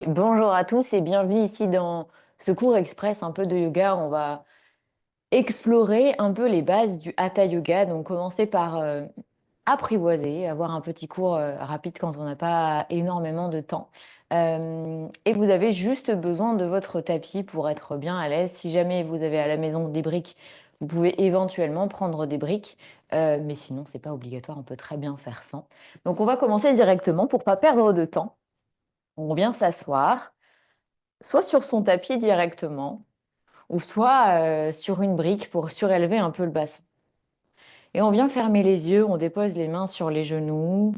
Bonjour à tous et bienvenue ici dans ce cours express un peu de yoga. On va explorer un peu les bases du Hatha Yoga. Donc commencer par apprivoiser, avoir un petit cours rapide quand on n'a pas énormément de temps. Et vous avez juste besoin de votre tapis pour être bien à l'aise. Si jamais vous avez à la maison des briques, vous pouvez éventuellement prendre des briques. Mais sinon, c'est pas obligatoire, on peut très bien faire sans. Donc on va commencer directement pour pas perdre de temps. On vient s'asseoir soit sur son tapis directement, ou soit sur une brique pour surélever un peu le bassin. Et on vient fermer les yeux, on dépose les mains sur les genoux,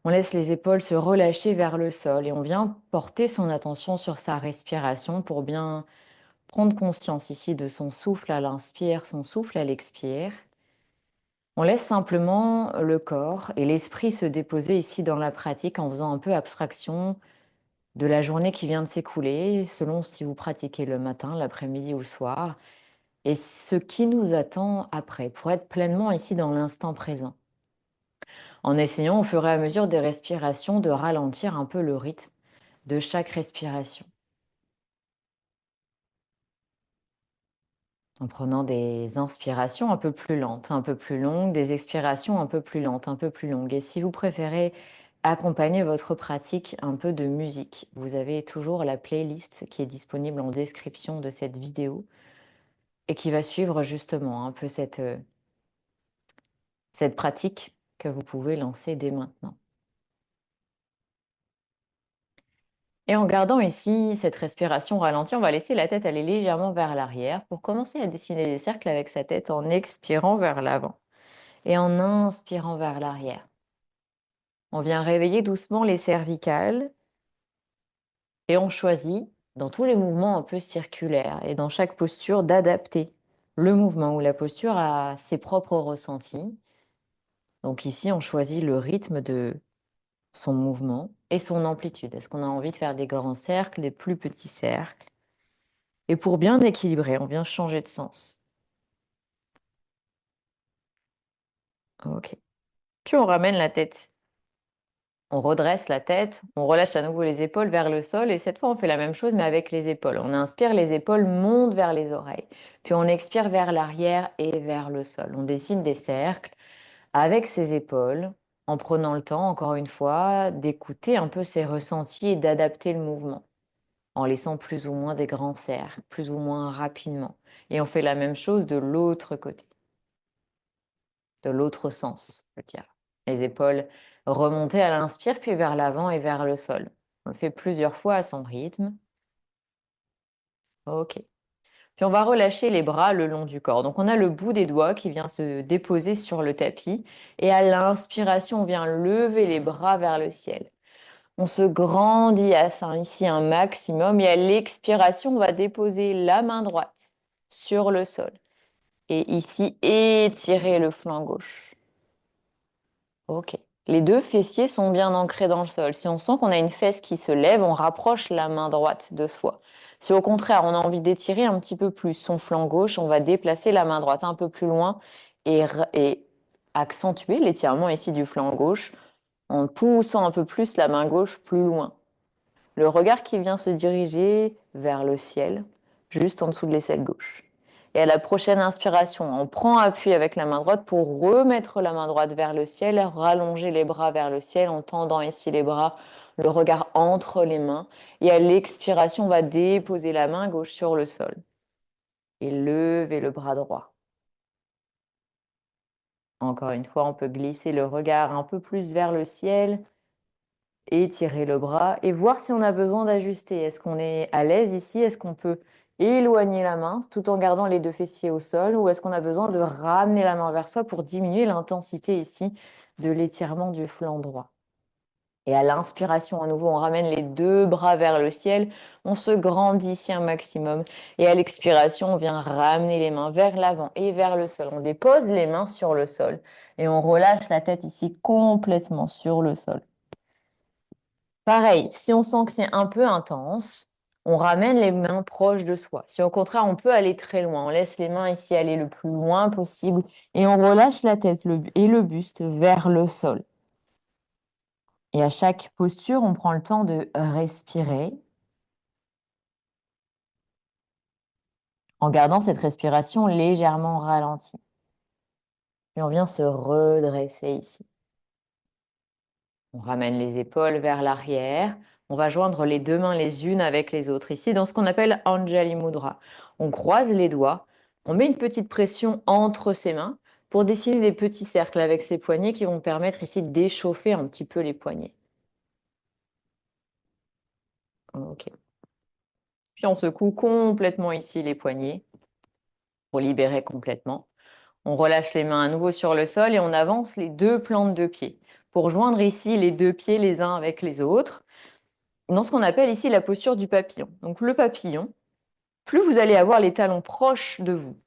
on laisse les épaules se relâcher vers le sol et on vient porter son attention sur sa respiration pour bien prendre conscience ici de son souffle à l'inspire, son souffle à l'expire. On laisse simplement le corps et l'esprit se déposer ici dans la pratique en faisant un peu abstraction de la journée qui vient de s'écouler, selon si vous pratiquez le matin, l'après-midi ou le soir, et ce qui nous attend après, pour être pleinement ici dans l'instant présent. En essayant au fur et à mesure des respirations de ralentir un peu le rythme de chaque respiration. En prenant des inspirations un peu plus lentes, un peu plus longues, des expirations un peu plus lentes, un peu plus longues. Et si vous préférez accompagner votre pratique un peu de musique, vous avez toujours la playlist qui est disponible en description de cette vidéo et qui va suivre justement un peu cette pratique que vous pouvez lancer dès maintenant. Et en gardant ici cette respiration ralentie, on va laisser la tête aller légèrement vers l'arrière pour commencer à dessiner des cercles avec sa tête en expirant vers l'avant et en inspirant vers l'arrière. On vient réveiller doucement les cervicales et on choisit, dans tous les mouvements un peu circulaires et dans chaque posture, d'adapter le mouvement ou la posture à ses propres ressentis. Donc ici, on choisit le rythme de son mouvement et son amplitude. Est-ce qu'on a envie de faire des grands cercles, des plus petits cercles? Et pour bien équilibrer, on vient changer de sens. Ok. Puis on ramène la tête. On redresse la tête, on relâche à nouveau les épaules vers le sol et cette fois on fait la même chose mais avec les épaules. On inspire, les épaules montent vers les oreilles. Puis on expire vers l'arrière et vers le sol. On dessine des cercles avec ses épaules en prenant le temps, encore une fois, d'écouter un peu ses ressentis et d'adapter le mouvement, en laissant plus ou moins des grands cercles, plus ou moins rapidement. Et on fait la même chose de l'autre côté, de l'autre sens, je dirais. Les épaules remontées à l'inspire, puis vers l'avant et vers le sol. On le fait plusieurs fois à son rythme. Ok. Puis on va relâcher les bras le long du corps. Donc on a le bout des doigts qui vient se déposer sur le tapis. Et à l'inspiration, on vient lever les bras vers le ciel. On se grandit à ça ici un maximum. Et à l'expiration, on va déposer la main droite sur le sol. Et ici, étirer le flanc gauche. Ok. Les deux fessiers sont bien ancrés dans le sol. Si on sent qu'on a une fesse qui se lève, on rapproche la main droite de soi. Si au contraire, on a envie d'étirer un petit peu plus son flanc gauche, on va déplacer la main droite un peu plus loin et accentuer l'étirement ici du flanc gauche en poussant un peu plus la main gauche plus loin. Le regard qui vient se diriger vers le ciel, juste en dessous de l'aisselle gauche. Et à la prochaine inspiration, on prend appui avec la main droite pour remettre la main droite vers le ciel, rallonger les bras vers le ciel en tendant ici les bras, le regard entre les mains. Et à l'expiration, on va déposer la main gauche sur le sol et lever le bras droit. Encore une fois, on peut glisser le regard un peu plus vers le ciel, étirer le bras et voir si on a besoin d'ajuster. Est-ce qu'on est à l'aise ici? Est-ce qu'on peut éloigner la main tout en gardant les deux fessiers au sol ou est-ce qu'on a besoin de ramener la main vers soi pour diminuer l'intensité ici de l'étirement du flanc droit? Et à l'inspiration, à nouveau, on ramène les deux bras vers le ciel, on se grandit ici un maximum. Et à l'expiration, on vient ramener les mains vers l'avant et vers le sol. On dépose les mains sur le sol et on relâche la tête ici complètement sur le sol. Pareil, si on sent que c'est un peu intense, on ramène les mains proches de soi. Si au contraire, on peut aller très loin, on laisse les mains ici aller le plus loin possible et on relâche la tête et le buste vers le sol. Et à chaque posture, on prend le temps de respirer en gardant cette respiration légèrement ralentie. Puis on vient se redresser ici. On ramène les épaules vers l'arrière. On va joindre les deux mains les unes avec les autres, ici dans ce qu'on appelle Anjali Mudra. On croise les doigts, on met une petite pression entre ses mains pour dessiner des petits cercles avec ses poignets qui vont permettre ici d'échauffer un petit peu les poignets. Ok. Puis on secoue complètement ici les poignets pour libérer complètement. On relâche les mains à nouveau sur le sol et on avance les deux plantes de pied pour joindre ici les deux pieds les uns avec les autres dans ce qu'on appelle ici la posture du papillon. Donc le papillon, plus vous allez avoir les talons proches de vous,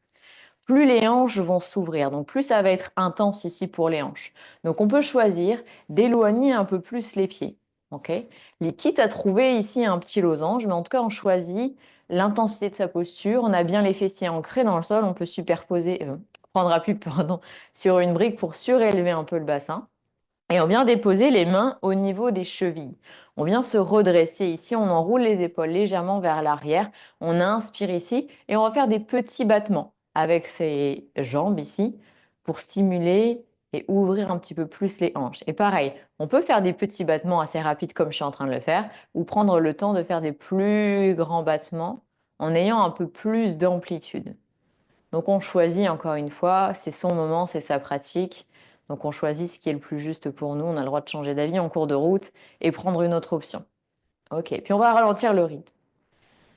plus les hanches vont s'ouvrir. Donc plus ça va être intense ici pour les hanches. Donc on peut choisir d'éloigner un peu plus les pieds. Okay, quitte à trouver ici un petit losange, mais en tout cas on choisit l'intensité de sa posture. On a bien les fessiers ancrés dans le sol. On peut superposer, prendre appui pardon, sur une brique pour surélever un peu le bassin. Et on vient déposer les mains au niveau des chevilles. On vient se redresser ici, on enroule les épaules légèrement vers l'arrière. On inspire ici et on va faire des petits battements avec ses jambes ici pour stimuler et ouvrir un petit peu plus les hanches. Et pareil, on peut faire des petits battements assez rapides comme je suis en train de le faire ou prendre le temps de faire des plus grands battements en ayant un peu plus d'amplitude. Donc on choisit encore une fois, c'est son moment, c'est sa pratique. Donc on choisit ce qui est le plus juste pour nous. On a le droit de changer d'avis en cours de route et prendre une autre option. Ok, puis on va ralentir le rythme.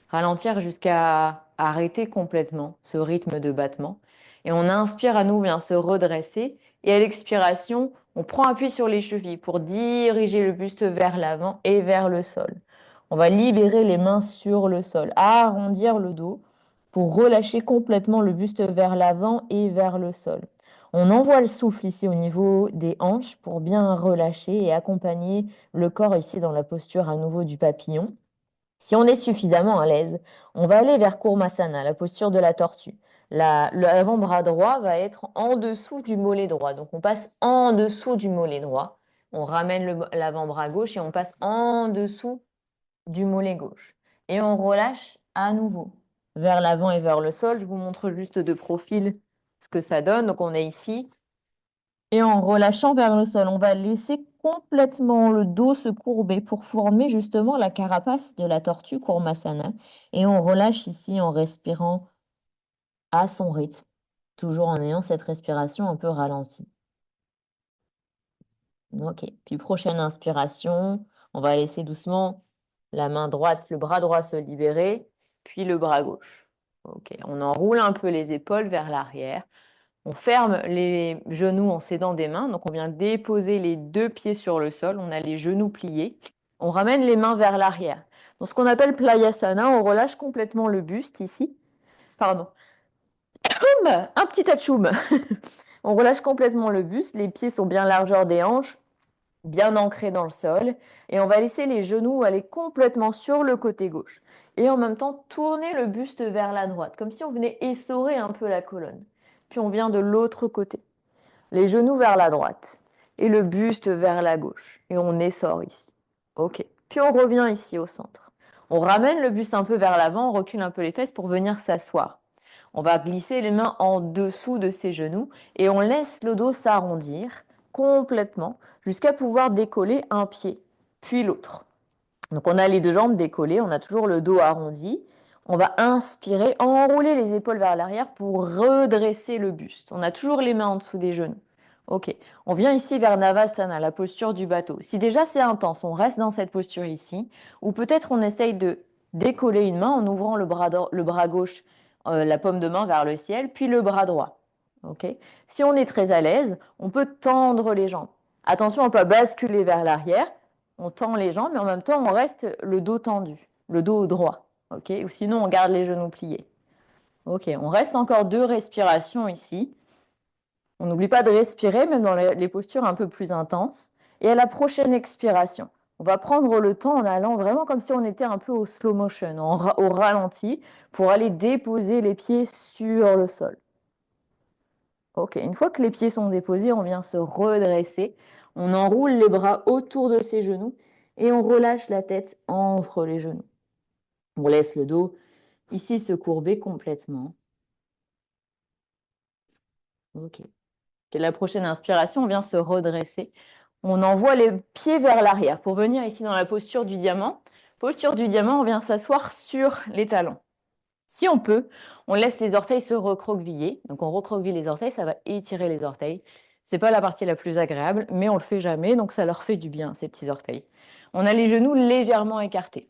Ralentir jusqu'à arrêter complètement ce rythme de battement. Et on inspire à nous, vient se redresser. Et à l'expiration, on prend appui sur les chevilles pour diriger le buste vers l'avant et vers le sol. On va libérer les mains sur le sol, arrondir le dos pour relâcher complètement le buste vers l'avant et vers le sol. On envoie le souffle ici au niveau des hanches pour bien relâcher et accompagner le corps ici dans la posture à nouveau du papillon. Si on est suffisamment à l'aise, on va aller vers Kurmasana, la posture de la tortue. L'avant-bras droit va être en dessous du mollet droit. Donc on passe en dessous du mollet droit. On ramène l'avant-bras gauche et on passe en dessous du mollet gauche. Et on relâche à nouveau vers l'avant et vers le sol. Je vous montre juste de profil ce que ça donne. Donc on est ici. Et en relâchant vers le sol, on va laisser complètement le dos se courber pour former justement la carapace de la tortue Kurmasana. Et on relâche ici en respirant à son rythme, toujours en ayant cette respiration un peu ralentie. Ok, puis prochaine inspiration, on va laisser doucement la main droite, le bras droit se libérer, puis le bras gauche. Ok, on enroule un peu les épaules vers l'arrière. On ferme les genoux en s'aidant des mains. Donc, on vient déposer les deux pieds sur le sol. On a les genoux pliés. On ramène les mains vers l'arrière. Dans ce qu'on appelle Playasana, on relâche complètement le buste ici. Pardon. Un petit atchoum. On relâche complètement le buste. Les pieds sont bien largeur des hanches, bien ancrés dans le sol. Et on va laisser les genoux aller complètement sur le côté gauche. Et en même temps, tourner le buste vers la droite, comme si on venait essorer un peu la colonne. Puis on vient de l'autre côté. Les genoux vers la droite et le buste vers la gauche. Et on essore ici. Ok. Puis on revient ici au centre. On ramène le buste un peu vers l'avant, on recule un peu les fesses pour venir s'asseoir. On va glisser les mains en dessous de ses genoux et on laisse le dos s'arrondir complètement jusqu'à pouvoir décoller un pied, puis l'autre. Donc on a les deux jambes décollées, on a toujours le dos arrondi. On va inspirer, enrouler les épaules vers l'arrière pour redresser le buste. On a toujours les mains en dessous des genoux. Ok, on vient ici vers Navasana, la posture du bateau. Si déjà c'est intense, on reste dans cette posture ici. Ou peut-être on essaye de décoller une main en ouvrant le bras gauche, la paume de main vers le ciel, puis le bras droit. Ok. Si on est très à l'aise, on peut tendre les jambes. Attention, on peut basculer vers l'arrière. On tend les jambes, mais en même temps, on reste le dos tendu, le dos droit. Ok. Ou sinon, on garde les genoux pliés. Ok, on reste encore 2 respirations ici. On n'oublie pas de respirer, même dans les postures un peu plus intenses. Et à la prochaine expiration, on va prendre le temps en allant vraiment comme si on était un peu au slow motion, au ralenti, pour aller déposer les pieds sur le sol. Ok, une fois que les pieds sont déposés, on vient se redresser. On enroule les bras autour de ses genoux et on relâche la tête entre les genoux. On laisse le dos Ici, se courber complètement. OK. Et la prochaine inspiration, on vient se redresser. On envoie les pieds vers l'arrière pour venir ici dans la posture du diamant. Posture du diamant, on vient s'asseoir sur les talons. Si on peut, on laisse les orteils se recroqueviller. Donc on recroqueville les orteils, ça va étirer les orteils. C'est pas la partie la plus agréable, mais on le fait jamais, donc ça leur fait du bien, ces petits orteils. On a les genoux légèrement écartés.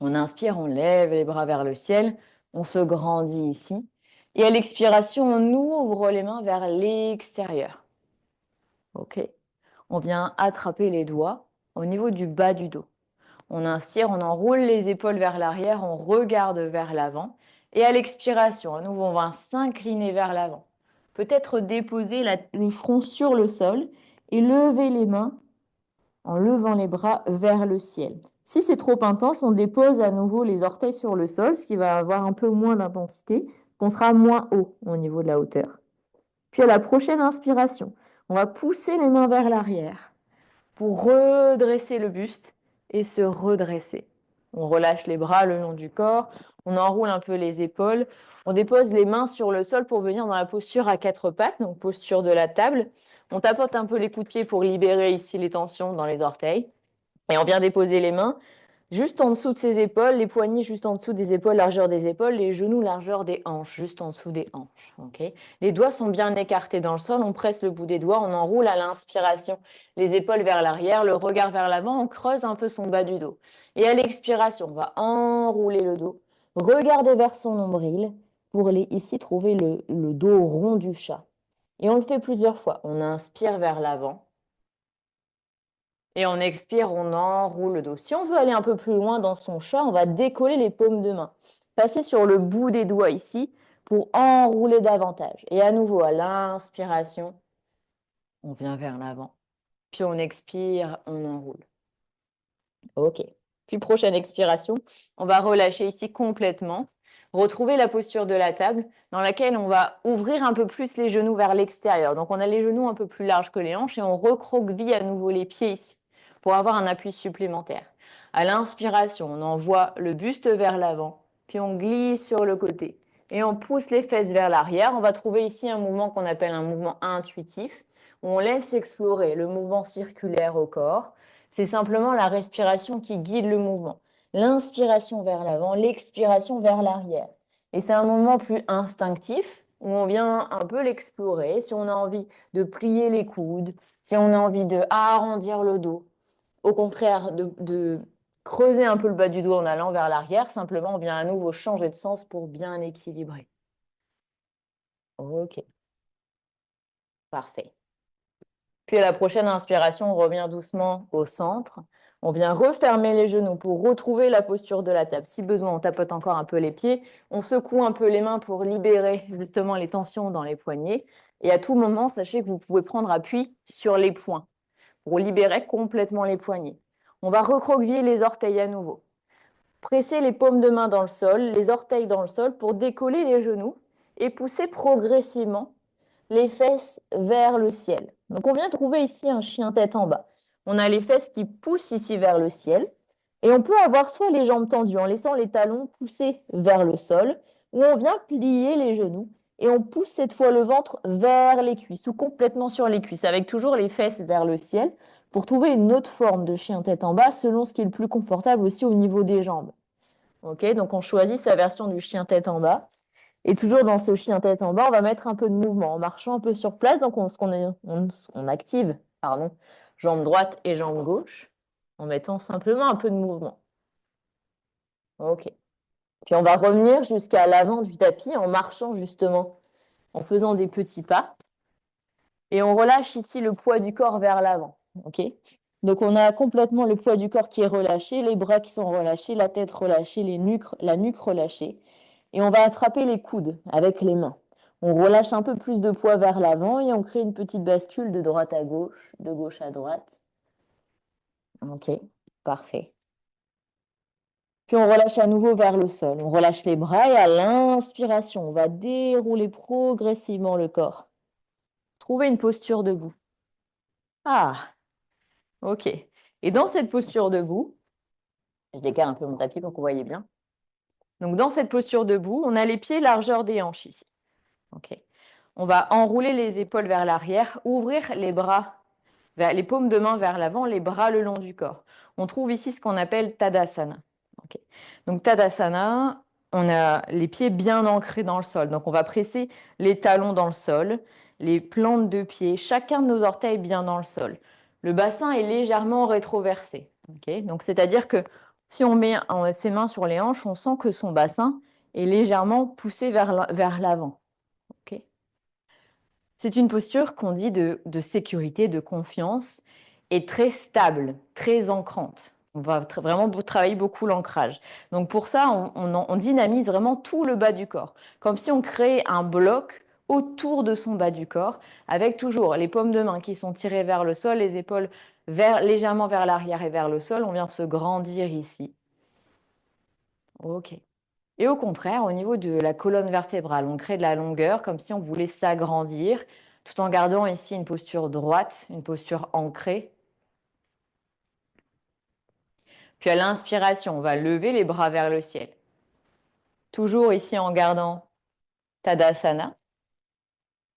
On inspire, on lève les bras vers le ciel, on se grandit ici. Et à l'expiration, on ouvre les mains vers l'extérieur. OK. On vient attraper les doigts au niveau du bas du dos. On inspire, on enroule les épaules vers l'arrière, on regarde vers l'avant. Et à l'expiration, à nouveau, on va s'incliner vers l'avant. Peut-être déposer le front sur le sol et lever les mains en levant les bras vers le ciel. Si c'est trop intense, on dépose à nouveau les orteils sur le sol, ce qui va avoir un peu moins d'intensité, qu'on sera moins haut au niveau de la hauteur. Puis à la prochaine inspiration, on va pousser les mains vers l'arrière pour redresser le buste et se redresser. On relâche les bras le long du corps, on enroule un peu les épaules, on dépose les mains sur le sol pour venir dans la posture à quatre pattes, donc posture de la table. On tapote un peu les coups de pied pour libérer ici les tensions dans les orteils. Et on vient déposer les mains juste en dessous de ses épaules, les poignets juste en dessous des épaules, largeur des épaules, les genoux, largeur des hanches, juste en dessous des hanches. Okay, les doigts sont bien écartés dans le sol, on presse le bout des doigts, on enroule à l'inspiration les épaules vers l'arrière, le regard vers l'avant, on creuse un peu son bas du dos. Et à l'expiration, on va enrouler le dos, regarder vers son nombril pour ici trouver le dos rond du chat. Et on le fait plusieurs fois. On inspire vers l'avant. Et on expire, on enroule le dos. Si on veut aller un peu plus loin dans son chat, on va décoller les paumes de main. Passer sur le bout des doigts ici pour enrouler davantage. Et à nouveau, à l'inspiration, on vient vers l'avant. Puis on expire, on enroule. OK. Puis prochaine expiration, on va relâcher ici complètement. Retrouver la posture de la table dans laquelle on va ouvrir un peu plus les genoux vers l'extérieur. Donc on a les genoux un peu plus larges que les hanches et on recroqueville à nouveau les pieds ici pour avoir un appui supplémentaire. À l'inspiration, on envoie le buste vers l'avant, puis on glisse sur le côté et on pousse les fesses vers l'arrière. On va trouver ici un mouvement qu'on appelle un mouvement intuitif où on laisse explorer le mouvement circulaire au corps. C'est simplement la respiration qui guide le mouvement. L'inspiration vers l'avant, l'expiration vers l'arrière. Et c'est un mouvement plus instinctif où on vient un peu l'explorer. Si on a envie de plier les coudes, si on a envie de arrondir le dos, au contraire de creuser un peu le bas du dos en allant vers l'arrière, simplement on vient à nouveau changer de sens pour bien équilibrer. OK, parfait. Puis à la prochaine inspiration, on revient doucement au centre. On vient refermer les genoux pour retrouver la posture de la table. Si besoin, on tapote encore un peu les pieds. On secoue un peu les mains pour libérer justement les tensions dans les poignets. Et à tout moment, sachez que vous pouvez prendre appui sur les poings pour libérer complètement les poignets. On va recroqueviller les orteils à nouveau. Presser les paumes de main dans le sol, les orteils dans le sol pour décoller les genoux et pousser progressivement les fesses vers le ciel. Donc on vient trouver ici un chien tête en bas. On a les fesses qui poussent ici vers le ciel et on peut avoir soit les jambes tendues en laissant les talons pousser vers le sol ou on vient plier les genoux et on pousse cette fois le ventre vers les cuisses ou complètement sur les cuisses avec toujours les fesses vers le ciel pour trouver une autre forme de chien tête en bas selon ce qui est le plus confortable aussi au niveau des jambes. Ok, donc on choisit sa version du chien tête en bas. Et toujours dans ce chien tête en bas, on va mettre un peu de mouvement en marchant un peu sur place. Donc on active, pardon, jambe droite et jambe gauche en mettant simplement un peu de mouvement. OK. Puis on va revenir jusqu'à l'avant du tapis en marchant justement, en faisant des petits pas. Et on relâche ici le poids du corps vers l'avant. OK. Donc on a complètement le poids du corps qui est relâché, les bras qui sont relâchés, la tête relâchée, la nuque relâchée. Et on va attraper les coudes avec les mains. On relâche un peu plus de poids vers l'avant et on crée une petite bascule de droite à gauche, de gauche à droite. OK, parfait. Puis on relâche à nouveau vers le sol. On relâche les bras et à l'inspiration, on va dérouler progressivement le corps. Trouver une posture debout. Ah, OK. Et dans cette posture debout, je décale un peu mon tapis pour que vous voyez bien. Donc, dans cette posture debout, on a les pieds largeur des hanches ici. Ok. On va enrouler les épaules vers l'arrière, ouvrir les bras, les paumes de main vers l'avant, les bras le long du corps. On trouve ici ce qu'on appelle Tadasana. Ok. Donc Tadasana, on a les pieds bien ancrés dans le sol. Donc on va presser les talons dans le sol, les plantes de pied, chacun de nos orteils bien dans le sol. Le bassin est légèrement rétroversé. Ok. Donc c'est-à-dire que si on met ses mains sur les hanches, on sent que son bassin est légèrement poussé vers l'avant. Ok. C'est une posture qu'on dit de sécurité, de confiance et très stable, très ancrante. On va vraiment travailler beaucoup l'ancrage. Donc pour ça, on dynamise vraiment tout le bas du corps, comme si on créait un bloc autour de son bas du corps, avec toujours les paumes de main qui sont tirées vers le sol, les épaules légèrement vers l'arrière et vers le sol. On vient se grandir ici. Ok. Et au contraire, au niveau de la colonne vertébrale, on crée de la longueur comme si on voulait s'agrandir, tout en gardant ici une posture droite, une posture ancrée. Puis à l'inspiration, on va lever les bras vers le ciel. Toujours ici en gardant Tadasana.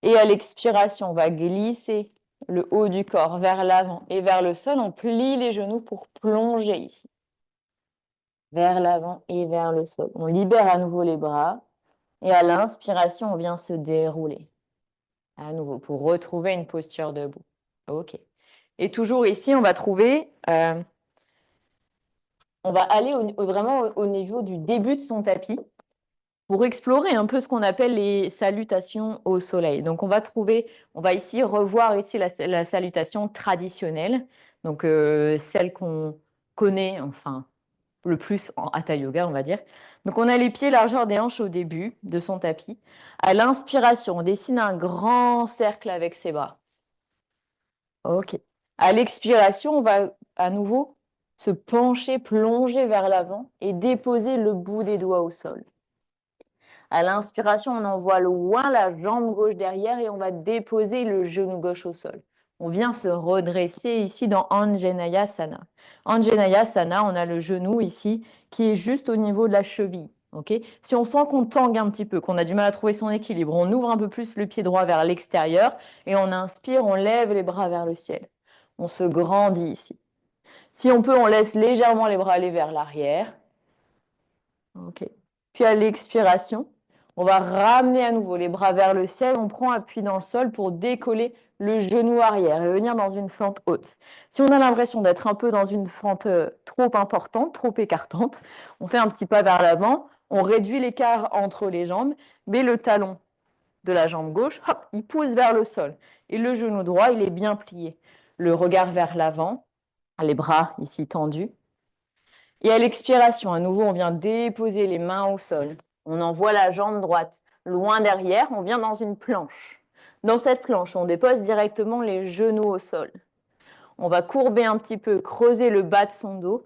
Et à l'expiration, on va glisser le haut du corps vers l'avant et vers le sol. On plie les genoux pour plonger ici. Vers l'avant et vers le sol. On libère à nouveau les bras. Et à l'inspiration, on vient se dérouler. À nouveau, pour retrouver une posture debout. OK. Et toujours ici, on va trouver, on va aller vraiment au niveau du début de son tapis pour explorer un peu ce qu'on appelle les salutations au soleil. Donc, on va ici revoir ici la salutation traditionnelle, donc celle qu'on connaît, enfin, le plus en Hatha Yoga, on va dire. Donc, on a les pieds largeur des hanches au début de son tapis. À l'inspiration, on dessine un grand cercle avec ses bras. Ok. À l'expiration, on va à nouveau se pencher, plonger vers l'avant et déposer le bout des doigts au sol. À l'inspiration, on envoie loin la jambe gauche derrière et on va déposer le genou gauche au sol. On vient se redresser ici dans Anjaneyasana. Anjaneyasana, on a le genou ici qui est juste au niveau de la cheville. Okay. Si on sent qu'on tangue un petit peu, qu'on a du mal à trouver son équilibre, on ouvre un peu plus le pied droit vers l'extérieur et on inspire, on lève les bras vers le ciel. On se grandit ici. Si on peut, on laisse légèrement les bras aller vers l'arrière. Okay. Puis à l'expiration, on va ramener à nouveau les bras vers le ciel. On prend appui dans le sol pour décoller le genou arrière et venir dans une fente haute. Si on a l'impression d'être un peu dans une fente trop importante, trop écartante, on fait un petit pas vers l'avant. On réduit l'écart entre les jambes, mais le talon de la jambe gauche, hop, il pousse vers le sol. Et le genou droit, il est bien plié. Le regard vers l'avant, les bras ici tendus. Et à l'expiration, à nouveau, on vient déposer les mains au sol. On envoie la jambe droite loin derrière. On vient dans une planche. Dans cette planche, on dépose directement les genoux au sol. On va courber un petit peu, creuser le bas de son dos,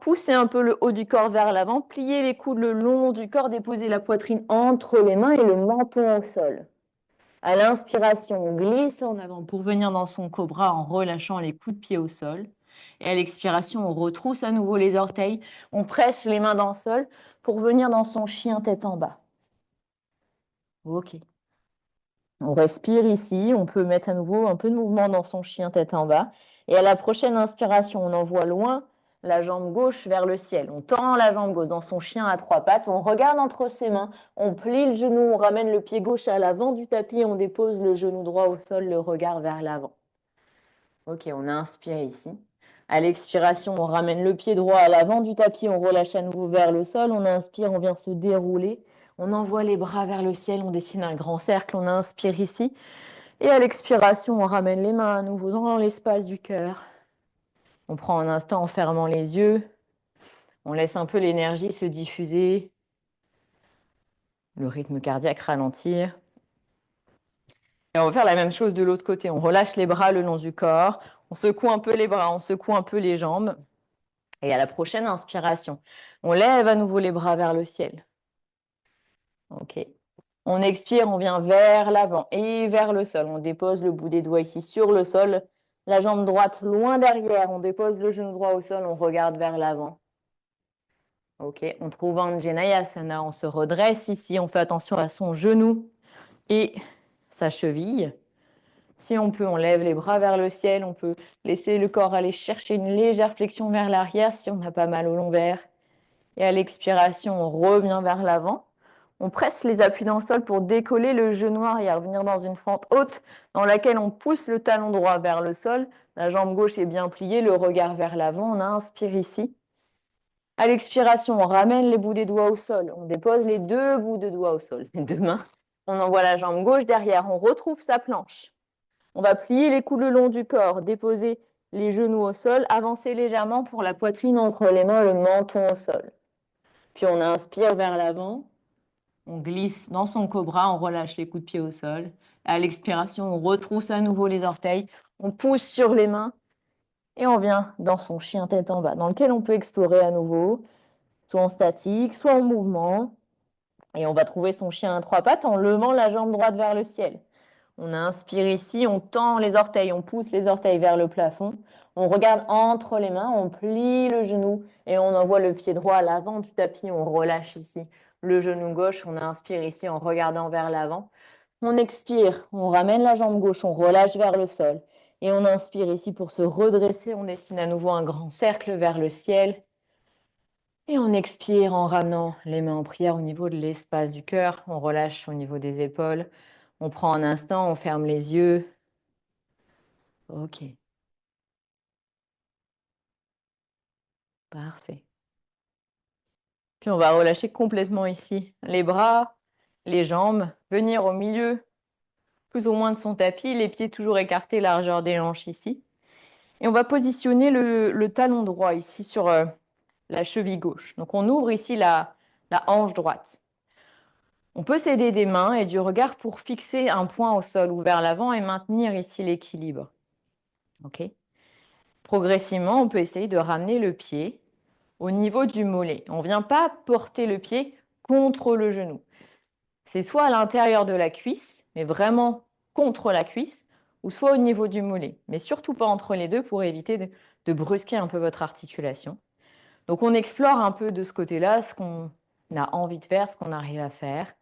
pousser un peu le haut du corps vers l'avant, plier les coudes le long du corps, déposer la poitrine entre les mains et le menton au sol. À l'inspiration, on glisse en avant pour venir dans son cobra en relâchant les coups de pied au sol. Et à l'expiration, on retrousse à nouveau les orteils. On presse les mains dans le sol pour venir dans son chien tête en bas. OK. On respire ici. On peut mettre à nouveau un peu de mouvement dans son chien tête en bas. Et à la prochaine inspiration, on envoie loin la jambe gauche vers le ciel. On tend la jambe gauche dans son chien à trois pattes. On regarde entre ses mains. On plie le genou. On ramène le pied gauche à l'avant du tapis. On dépose le genou droit au sol, le regard vers l'avant. OK, on inspire ici. À l'expiration, on ramène le pied droit à l'avant du tapis. On relâche à nouveau vers le sol. On inspire, on vient se dérouler. On envoie les bras vers le ciel. On dessine un grand cercle. On inspire ici. Et à l'expiration, on ramène les mains à nouveau dans l'espace du cœur. On prend un instant en fermant les yeux. On laisse un peu l'énergie se diffuser, le rythme cardiaque ralentir. Et on va faire la même chose de l'autre côté. On relâche les bras le long du corps. On secoue un peu les bras, on secoue un peu les jambes. Et à la prochaine inspiration, on lève à nouveau les bras vers le ciel. OK. On expire, on vient vers l'avant et vers le sol. On dépose le bout des doigts ici sur le sol. La jambe droite loin derrière. On dépose le genou droit au sol. On regarde vers l'avant. Ok, on trouve Anjaneyasana, on se redresse ici, on fait attention à son genou et sa cheville. Si on peut, on lève les bras vers le ciel, on peut laisser le corps aller chercher une légère flexion vers l'arrière si on n'a pas mal au lombaire. Et à l'expiration, on revient vers l'avant. On presse les appuis dans le sol pour décoller le genou arrière, venir dans une fente haute dans laquelle on pousse le talon droit vers le sol. La jambe gauche est bien pliée, le regard vers l'avant. On inspire ici. À l'expiration, on ramène les bouts des doigts au sol. On dépose les deux bouts de doigts au sol, les deux mains. On envoie la jambe gauche derrière. On retrouve sa planche. On va plier les coudes le long du corps, déposer les genoux au sol, avancer légèrement pour la poitrine entre les mains, le menton au sol. Puis on inspire vers l'avant. On glisse dans son cobra, on relâche les coups de pied au sol. À l'expiration, on retrousse à nouveau les orteils. On pousse sur les mains et on vient dans son chien tête en bas, dans lequel on peut explorer à nouveau, soit en statique, soit en mouvement. Et on va trouver son chien à trois pattes en levant la jambe droite vers le ciel. On inspire ici, on tend les orteils, on pousse les orteils vers le plafond. On regarde entre les mains, on plie le genou et on envoie le pied droit à l'avant du tapis. On relâche ici le genou gauche. On inspire ici en regardant vers l'avant. On expire, on ramène la jambe gauche, on relâche vers le sol. Et on inspire ici pour se redresser. On dessine à nouveau un grand cercle vers le ciel. Et on expire en ramenant les mains en prière au niveau de l'espace du cœur. On relâche au niveau des épaules. On prend un instant, on ferme les yeux. Ok, parfait. Puis on va relâcher complètement ici les bras, les jambes, venir au milieu, plus ou moins de son tapis, les pieds toujours écartés, largeur des hanches ici. Et on va positionner le talon droit ici sur la cheville gauche. Donc on ouvre ici la hanche droite. On peut s'aider des mains et du regard pour fixer un point au sol ou vers l'avant et maintenir ici l'équilibre. Ok. Progressivement, on peut essayer de ramener le pied au niveau du mollet. On ne vient pas porter le pied contre le genou. C'est soit à l'intérieur de la cuisse, mais vraiment contre la cuisse, ou soit au niveau du mollet, mais surtout pas entre les deux pour éviter de brusquer un peu votre articulation. Donc on explore un peu de ce côté-là ce qu'on a envie de faire, ce qu'on arrive à faire.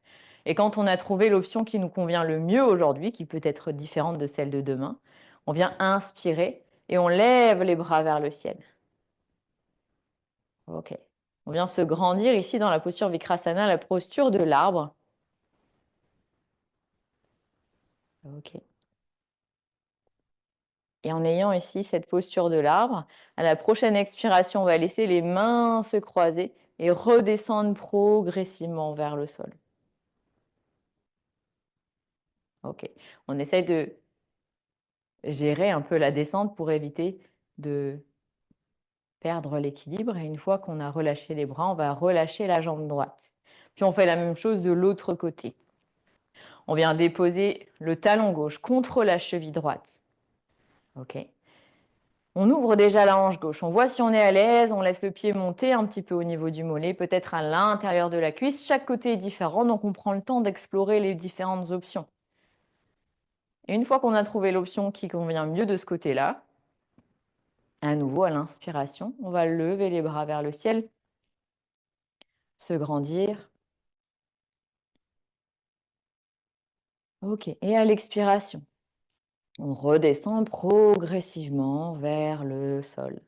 Et quand on a trouvé l'option qui nous convient le mieux aujourd'hui, qui peut être différente de celle de demain, on vient inspirer et on lève les bras vers le ciel. Ok. On vient se grandir ici dans la posture Vikrasana, la posture de l'arbre. Ok. Et en ayant ici cette posture de l'arbre, à la prochaine expiration, on va laisser les mains se croiser et redescendre progressivement vers le sol. Ok. On essaye de gérer un peu la descente pour éviter de perdre l'équilibre. Et une fois qu'on a relâché les bras, on va relâcher la jambe droite. Puis on fait la même chose de l'autre côté. On vient déposer le talon gauche contre la cheville droite. Ok. On ouvre déjà la hanche gauche. On voit si on est à l'aise. On laisse le pied monter un petit peu au niveau du mollet, peut-être à l'intérieur de la cuisse. Chaque côté est différent, donc on prend le temps d'explorer les différentes options. Et une fois qu'on a trouvé l'option qui convient mieux de ce côté-là, à nouveau à l'inspiration, on va lever les bras vers le ciel, se grandir. Ok. Et à l'expiration, on redescend progressivement vers le sol.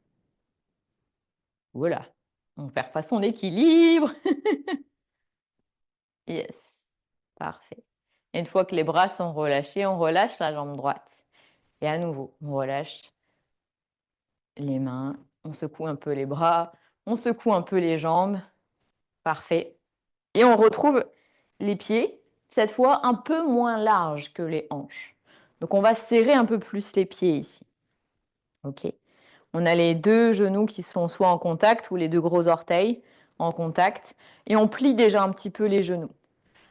Voilà. On ne perd pas son équilibre. Yes. Parfait. Et une fois que les bras sont relâchés, on relâche la jambe droite. Et à nouveau, on relâche les mains, on secoue un peu les bras, on secoue un peu les jambes. Parfait. Et on retrouve les pieds, cette fois un peu moins larges que les hanches. Donc on va serrer un peu plus les pieds ici. Ok. On a les deux genoux qui sont soit en contact ou les deux gros orteils en contact. Et on plie déjà un petit peu les genoux.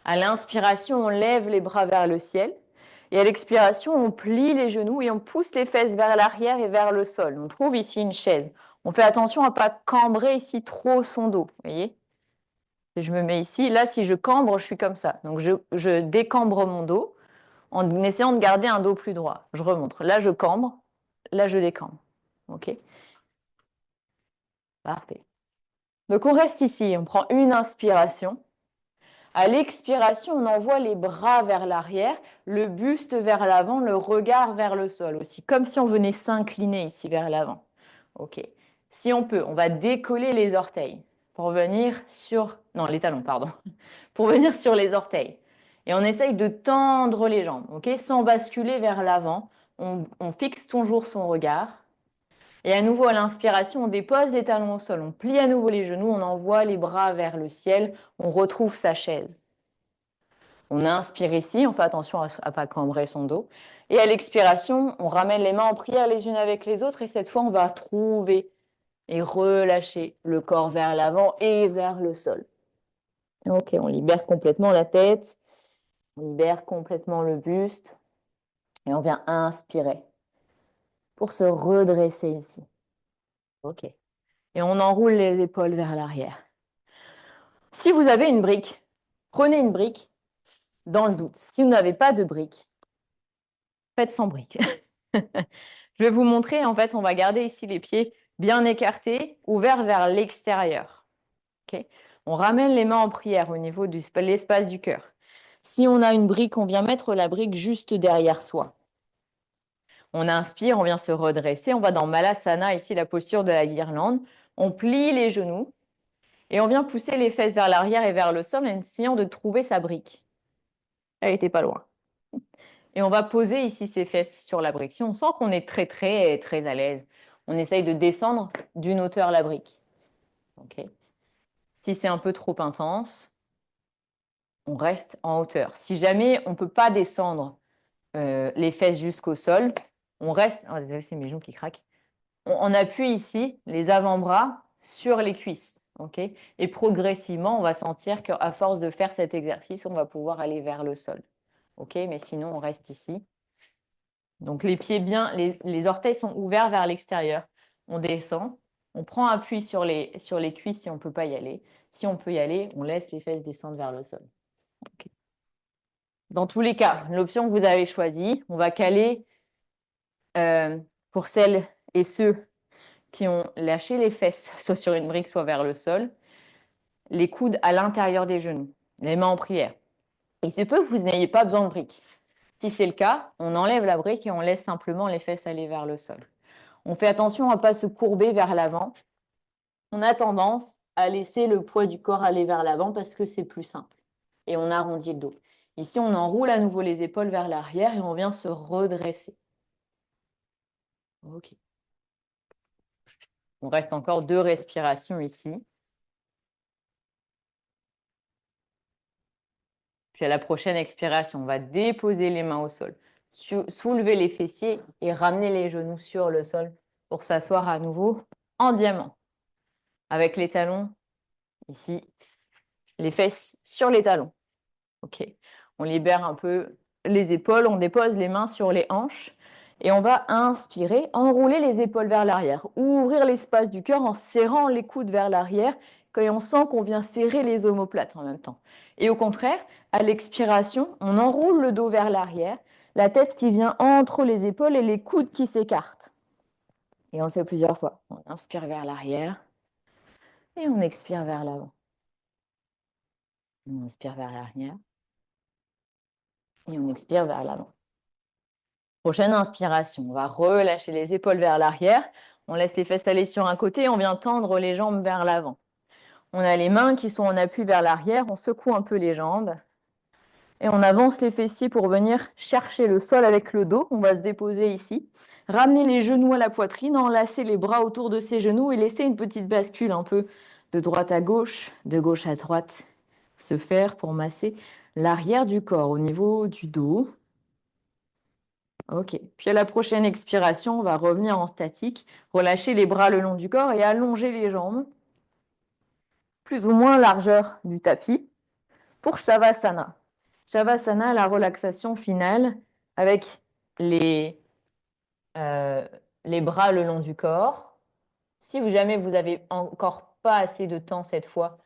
À l'inspiration, on lève les bras vers le ciel. Et à l'expiration, on plie les genoux et on pousse les fesses vers l'arrière et vers le sol. On trouve ici une chaise. On fait attention à ne pas cambrer ici trop son dos. Vous voyez? Si je me mets ici, là, si je cambre, je suis comme ça. Donc, je décambre mon dos en essayant de garder un dos plus droit. Je remonte. Là, je cambre. Là, je décambre. OK? Parfait. Donc on reste ici, on prend une inspiration. À l'expiration, on envoie les bras vers l'arrière, le buste vers l'avant, le regard vers le sol aussi, comme si on venait s'incliner ici vers l'avant. Ok. Si on peut, on va décoller les orteils pour venir sur... Non, les talons, pardon. Pour venir sur les orteils. Et on essaye de tendre les jambes, ok, sans basculer vers l'avant. On fixe toujours son regard. Et à nouveau, à l'inspiration, on dépose les talons au sol, on plie à nouveau les genoux, on envoie les bras vers le ciel, on retrouve sa chaise. On inspire ici, on fait attention à ne pas cambrer son dos. Et à l'expiration, on ramène les mains en prière les unes avec les autres. Et cette fois, on va trouver et relâcher le corps vers l'avant et vers le sol. Ok, on libère complètement la tête, on libère complètement le buste. Et on vient inspirer pour se redresser ici. Ok. Et on enroule les épaules vers l'arrière. Si vous avez une brique, prenez une brique dans le doute. Si vous n'avez pas de brique, faites sans brique. Je vais vous montrer, en fait, on va garder ici les pieds bien écartés, ouverts vers l'extérieur. Okay. On ramène les mains en prière au niveau de l'espace du cœur. Si on a une brique, on vient mettre la brique juste derrière soi. On inspire, on vient se redresser, on va dans Malasana, ici la posture de la guirlande. On plie les genoux et on vient pousser les fesses vers l'arrière et vers le sol en essayant de trouver sa brique. Elle n'était pas loin. Et on va poser ici ses fesses sur la brique. Si on sent qu'on est très, très, très à l'aise, on essaye de descendre d'une hauteur la brique. Okay. Si c'est un peu trop intense, on reste en hauteur. Si jamais on ne peut pas descendre les fesses jusqu'au sol, on reste... Oh, désolé, c'est mes genoux qui craquent. On appuie ici les avant-bras sur les cuisses. Okay. Et progressivement, on va sentir qu'à force de faire cet exercice, on va pouvoir aller vers le sol. Okay. Mais sinon, on reste ici. Donc les pieds bien, les orteils sont ouverts vers l'extérieur. On descend, on prend appui sur les cuisses si on ne peut pas y aller. Si on peut y aller, on laisse les fesses descendre vers le sol. Okay. Dans tous les cas, l'option que vous avez choisie, on va caler pour celles et ceux qui ont lâché les fesses, soit sur une brique, soit vers le sol, les coudes à l'intérieur des genoux, les mains en prière. Il se peut que vous n'ayez pas besoin de brique. Si c'est le cas, on enlève la brique et on laisse simplement les fesses aller vers le sol. On fait attention à ne pas se courber vers l'avant. On a tendance à laisser le poids du corps aller vers l'avant parce que c'est plus simple. Et on arrondit le dos. Ici, on enroule à nouveau les épaules vers l'arrière et on vient se redresser. Ok. On reste encore 2 respirations ici. Puis à la prochaine expiration, on va déposer les mains au sol, soulever les fessiers et ramener les genoux sur le sol pour s'asseoir à nouveau en diamant. Avec les talons, ici, les fesses sur les talons. Ok. On libère un peu les épaules, on dépose les mains sur les hanches et on va inspirer, enrouler les épaules vers l'arrière, ouvrir l'espace du cœur en serrant les coudes vers l'arrière quand on sent qu'on vient serrer les omoplates en même temps. Et au contraire, à l'expiration, on enroule le dos vers l'arrière, la tête qui vient entre les épaules et les coudes qui s'écartent. Et on le fait plusieurs fois. On inspire vers l'arrière et on expire vers l'avant. On inspire vers l'arrière et on expire vers l'avant. Prochaine inspiration, on va relâcher les épaules vers l'arrière. On laisse les fesses aller sur un côté, on vient tendre les jambes vers l'avant. On a les mains qui sont en appui vers l'arrière, on secoue un peu les jambes. Et on avance les fessiers pour venir chercher le sol avec le dos. On va se déposer ici. Ramener les genoux à la poitrine, enlacer les bras autour de ses genoux et laisser une petite bascule un peu de droite à gauche, de gauche à droite se faire pour masser l'arrière du corps au niveau du dos. Ok. Puis à la prochaine expiration, on va revenir en statique, relâcher les bras le long du corps et allonger les jambes, plus ou moins largeur du tapis, pour Shavasana. Shavasana, la relaxation finale avec les, les bras le long du corps. Si jamais vous n'avez encore pas assez de temps cette fois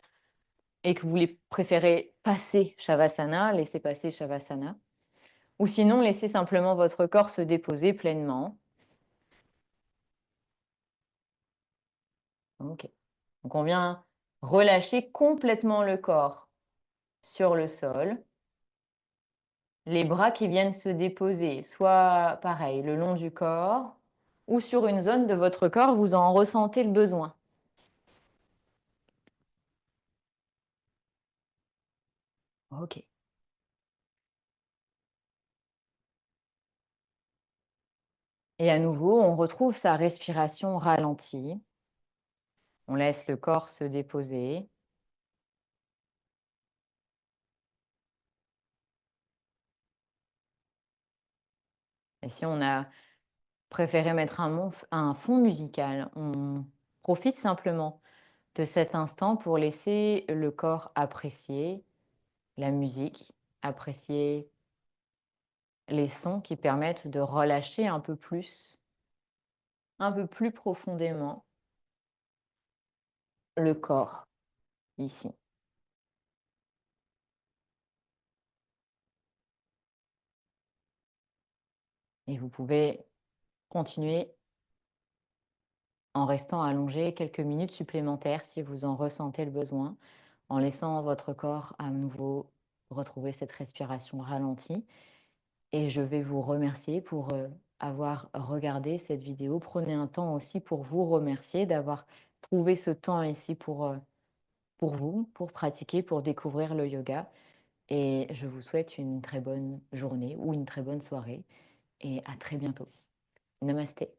et que vous voulez préférez passer Shavasana, laissez passer Shavasana. Ou sinon, laissez simplement votre corps se déposer pleinement. Ok. Donc on vient Relâchez complètement le corps sur le sol. Les bras qui viennent se déposer, soit pareil, le long du corps ou sur une zone de votre corps, vous en ressentez le besoin. Ok. Et à nouveau, on retrouve sa respiration ralentie. On laisse le corps se déposer. Et si on a préféré mettre un fond musical, on profite simplement de cet instant pour laisser le corps apprécier la musique, apprécier les sons qui permettent de relâcher un peu plus profondément le corps ici. Et vous pouvez continuer en restant allongé quelques minutes supplémentaires si vous en ressentez le besoin, en laissant votre corps à nouveau retrouver cette respiration ralentie. Et je vais vous remercier pour avoir regardé cette vidéo. Prenez un temps aussi pour vous remercier d'avoir trouvé ce temps ici pour vous, pour pratiquer, pour découvrir le yoga. Et je vous souhaite une très bonne journée ou une très bonne soirée et à très bientôt. Namasté.